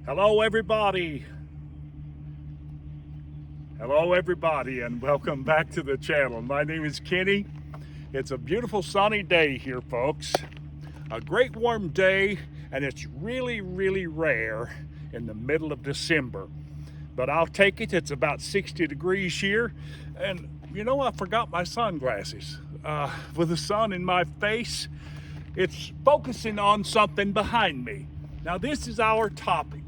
Hello everybody. Hello everybody and welcome back to the channel. My name is Kenny. It's a beautiful sunny day here, folks. A great warm day, and it's really rare in the middle of December. But I'll take it. It's about 60 degrees here. And you know, I forgot my sunglasses. With the sun in my face, it's focusing on something behind me. Now this is our topic.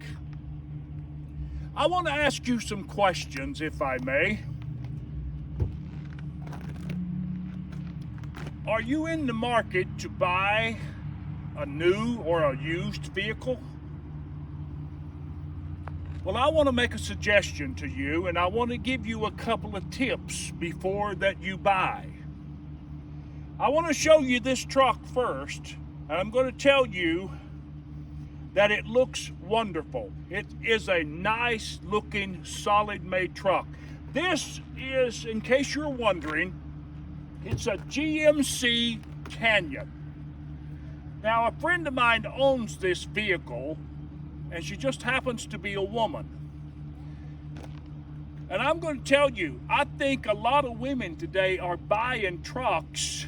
I want to ask you some questions, if I may. Are you in the market to buy a new or a used vehicle? Well, I want to make a suggestion to you, and I want to give you a couple of tips before that you buy. I want to show you this truck first, and I'm going to tell you that it looks wonderful. It is a nice looking, solid made truck. This is, in case you're wondering, it's a GMC Canyon. Now, a friend of mine owns this vehicle, and she just happens to be a woman. And I'm going to tell you, I think a lot of women today are buying trucks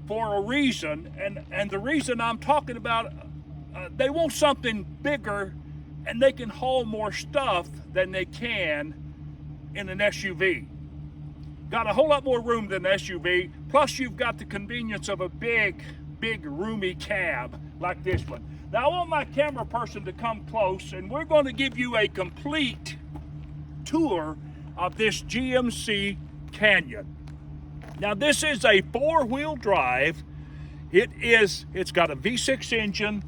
for a reason, and the reason I'm talking about, they want something bigger, and they can haul more stuff than they can in an SUV. Got a whole lot more room than an SUV, plus you've got the convenience of a big roomy cab like this one. Now I want my camera person to come close, and we're going to give you a complete tour of this GMC Canyon. Now this is a four-wheel drive. It's got a V6 engine,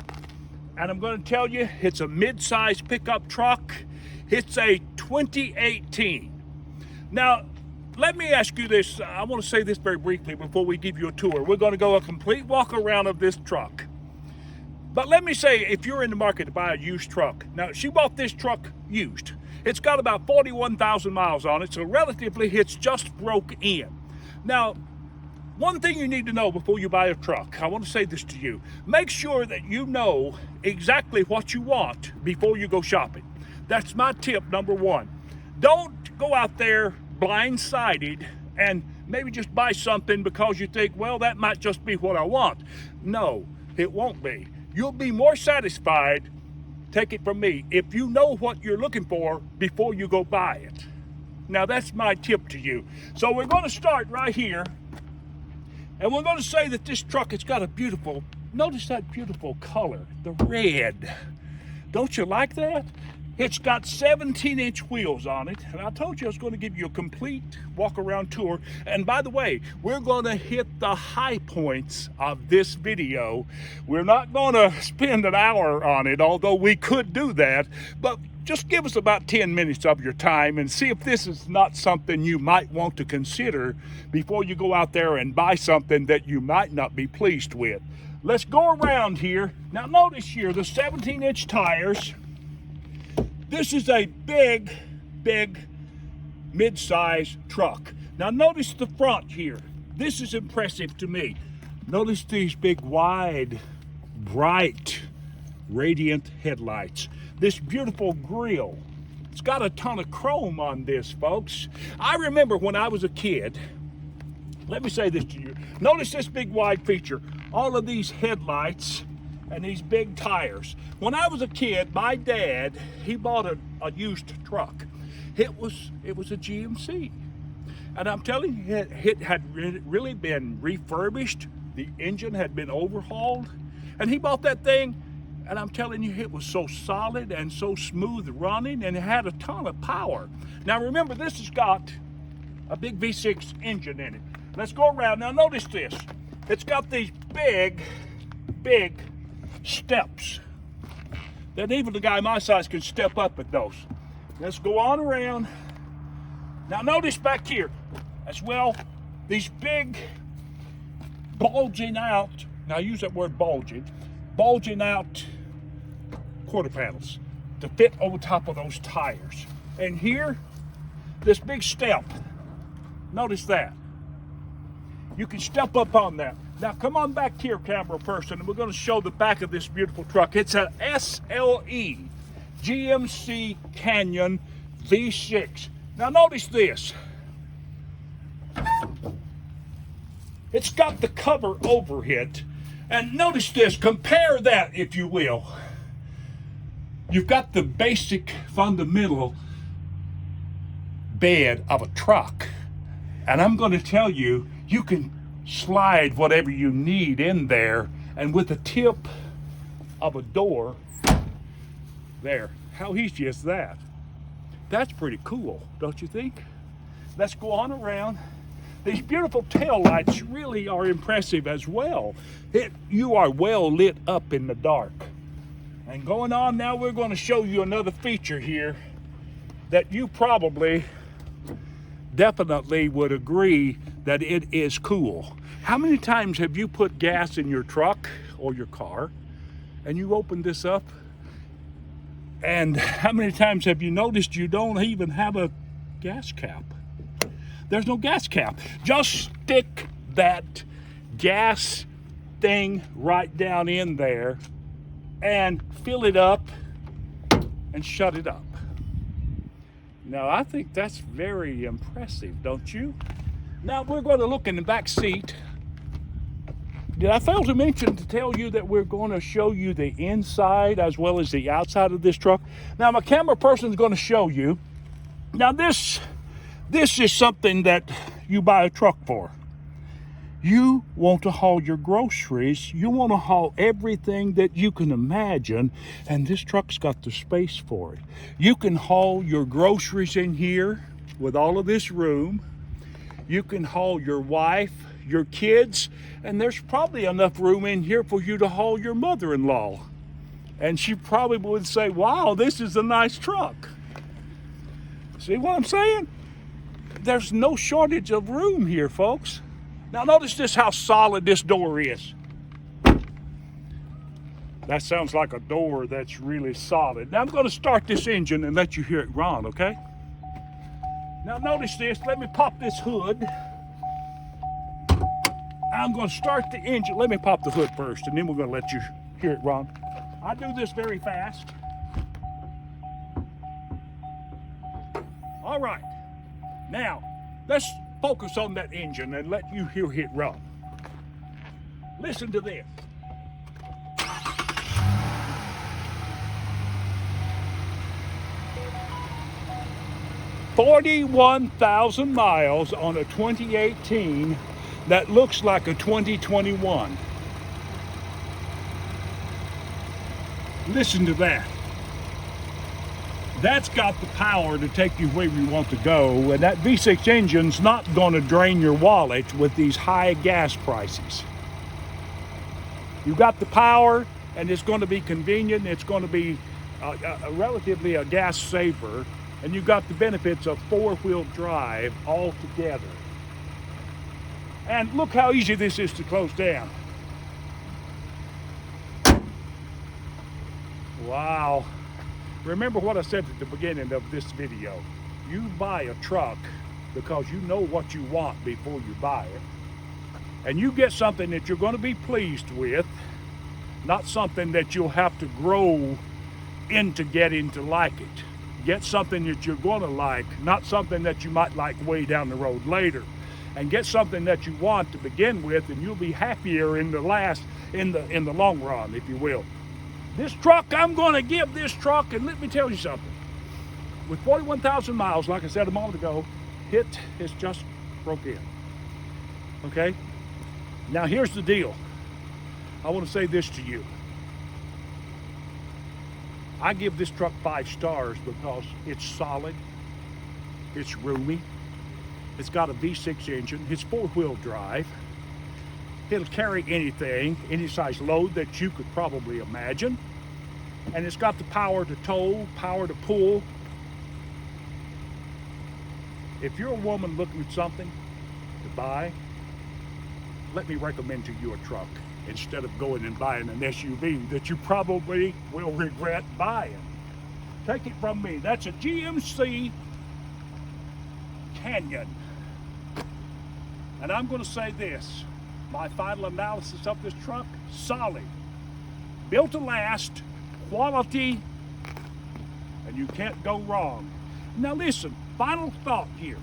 and I'm going to tell you, it's a mid-size pickup truck. It's a 2018. Now, let me ask you this. I want to say this very briefly before we give you a tour. We're going to go a complete walk around of this truck. But let me say, if you're in the market to buy a used truck, now she bought this truck used. It's got about 41,000 miles on it, so relatively it's just broke in. Now, one thing you need to know before you buy a truck, I want to say this to you. Make sure that you know exactly what you want before you go shopping. That's my tip number one. Don't go out there blindsided and maybe just buy something because you think, well, that might just be what I want. No, it won't be. You'll be more satisfied, take it from me, if you know what you're looking for before you go buy it. Now, that's my tip to you. So we're going to start right here. And we're going to say that this truck has got a beautiful, notice that beautiful color, the red. Don't you like that? It's got 17-inch wheels on it. And I told you I was going to give you a complete walk-around tour. And by the way, we're going to hit the high points of this video. We're not going to spend an hour on it, although we could do that. But just give us about 10 minutes of your time and see if this is not something you might want to consider before you go out there and buy something that you might not be pleased with. Let's go around here. Now notice here the 17-inch tires. This is a big mid-size truck. Now notice the front here. This is impressive to me. Notice these big, wide, bright, radiant headlights. This beautiful grille. It's got a ton of chrome on this, folks. I remember when I was a kid, let me say this to you. Notice this big wide feature. All of these headlights and these big tires. When I was a kid, my dad, he bought a used truck. It was a GMC. And I'm telling you, it had really been refurbished. The engine had been overhauled. And he bought that thing. And I'm telling you, it was so solid and so smooth running, and it had a ton of power. Now remember, this has got a big V6 engine in it. Let's go around. Now notice this. It's got these big steps that even the guy my size can step up at those. Let's go on around. Now notice back here as well, these big bulging out, now I use that word bulging out quarter panels to fit over top of those tires. And here, this big step, notice that. You can step up on that. Now come on back here, camera person, and we're going to show the back of this beautiful truck. It's an SLE. GMC Canyon V6. Now notice this. It's got the cover over it. And notice this, compare that if you will. You've got the basic fundamental bed of a truck. And I'm going to tell you, you can slide whatever you need in there, and with the tip of a door, there. How easy is that? That's pretty cool, don't you think? Let's go on around. These beautiful tail lights really are impressive as well. You are well lit up in the dark. And going on now, we're going to show you another feature here that you probably definitely would agree that it is cool. How many times have you put gas in your truck or your car and you open this up? And how many times have you noticed you don't even have a gas cap? There's no gas cap. Just stick that gas thing right down in there and fill it up and shut it up. Now, I think that's very impressive, don't you? Now, we're going to look in the back seat. Did I fail to mention to tell you that we're going to show you the inside as well as the outside of this truck? Now, my camera person is going to show you. Now, this is something that you buy a truck for. You want to haul your groceries. You want to haul everything that you can imagine, and this truck's got the space for it. You can haul your groceries in here with all of this room. You can haul your wife, your kids, and there's probably enough room in here for you to haul your mother-in-law. And she probably would say, wow, this is a nice truck. See what I'm saying? There's no shortage of room here, folks. Now notice this, how solid this door is. That sounds like a door that's really solid. Now I'm going to start this engine and let you hear it run, okay? Now notice this, let me pop this hood. I'm going to start the engine. Let me pop the hood first, and then we're going to let you hear it run. I do this very fast. All right. Now, let's focus on that engine and let you hear it run. Listen to this. $41,000 miles on a 2018 that looks like a 2021. Listen to that. That's got the power to take you where you want to go, and that V6 engine's not going to drain your wallet with these high gas prices. You got the power, and it's going to be convenient. It's going to be relatively a gas saver, and you got the benefits of four-wheel drive all together. And look how easy this is to close down. Wow. Remember what I said at the beginning of this video. You buy a truck because you know what you want before you buy it. And you get something that you're going to be pleased with, not something that you'll have to grow into getting to like it. Get something that you're going to like, not something that you might like way down the road later. And get something that you want to begin with, and you'll be happier in the long run, if you will. This truck, I'm going to give this truck, and let me tell you something. With 41,000 miles, like I said a moment ago, it has just broke in. Okay? Now here's the deal. I want to say this to you. I give this truck 5 stars because it's solid, it's roomy, it's got a V6 engine, it's 4-wheel drive, it'll carry anything, any size load that you could probably imagine, and it's got the power to tow, power to pull. If you're a woman looking at something to buy, let me recommend to you a truck instead of going and buying an SUV that you probably will regret buying. Take it from me, that's a GMC Canyon. And I'm going to say this, my final analysis of this truck, solid, built to last, quality, and you can't go wrong. Now listen, final thought here.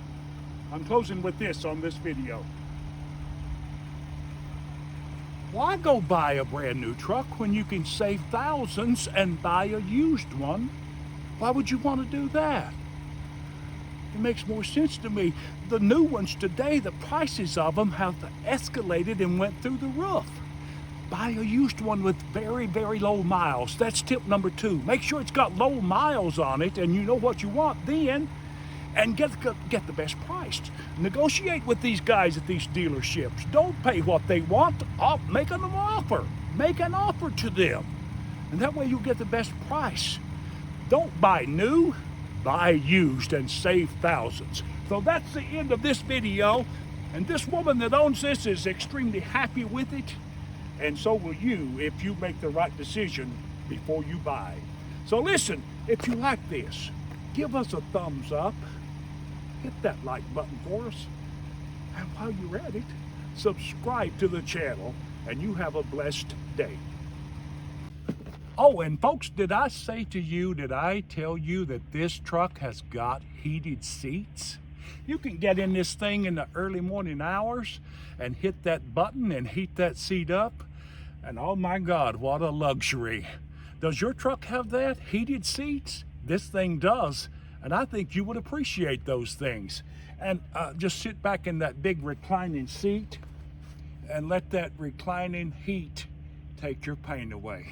I'm closing with this on this video. Why go buy a brand new truck when you can save thousands and buy a used one? Why would you want to do that? It makes more sense to me. The new ones today, the prices of them have escalated and went through the roof. Buy a used one with very, very low miles. That's tip number 2. Make sure it's got low miles on it and you know what you want then, and get the best price. Negotiate with these guys at these dealerships. Don't pay what they want. Make them an offer. Make an offer to them. And that way you'll get the best price. Don't buy new, buy used and save thousands. So that's the end of this video. And this woman that owns this is extremely happy with it. And so will you if you make the right decision before you buy. So listen, if you like this, give us a thumbs up. Hit that like button for us. And while you're at it, subscribe to the channel, and you have a blessed day. Oh, and folks, did I tell you that this truck has got heated seats? You can get in this thing in the early morning hours and hit that button and heat that seat up. And oh my God, what a luxury. Does your truck have that? Heated seats? This thing does. And I think you would appreciate those things. And just sit back in that big reclining seat and let that reclining heat take your pain away.